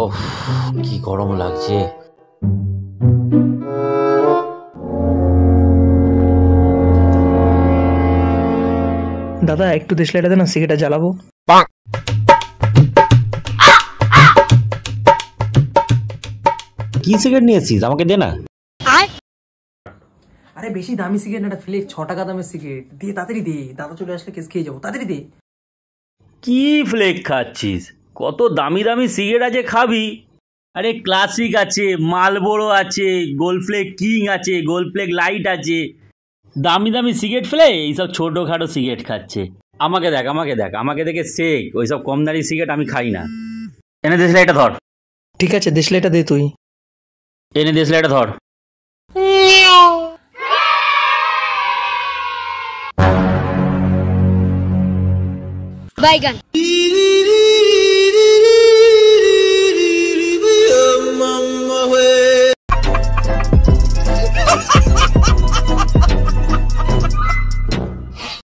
ওহ, কি গরম লাগছে। দাদা একটু দেশলাইটা দেন না, সিগারেটটা জ্বালাবো। কি সিগারেট নিয়েছিস, আমাকে দে না। আরে বেশি দামি সিগারেট না, একটা ফ্লেক্স 6 টাকা দামের সিগারেট দে, তাড়াতাড়ি দে, দাদা চলে আসলে কেস খেয়ে যাবো, তাড়াতাড়ি দে। কি ফ্লেক খাচ্ছিস? কত দামি দামি সিগারেট আছে খাবি? আরে ক্লাসিক আছে, মালবোরো আছে, গোল্ড ফ্লেক কিং আছে, গোল্ড ফ্লেক লাইট আছে। দামি দামি সিগারেট ফেলে এইসব ছোটোখাটো সিগারেট খাচ্ছে। আমাকে দেখ, আমাকে দেখ, আমাকে দেখে শেখ। ওইসব কম দামি সিগারেট আমি খাই না। এনে দেশলাইটা ধর, ঠিক আছে দেশলাইটা দে তুই। এনে দেশলাইটা ধর। বাইগান।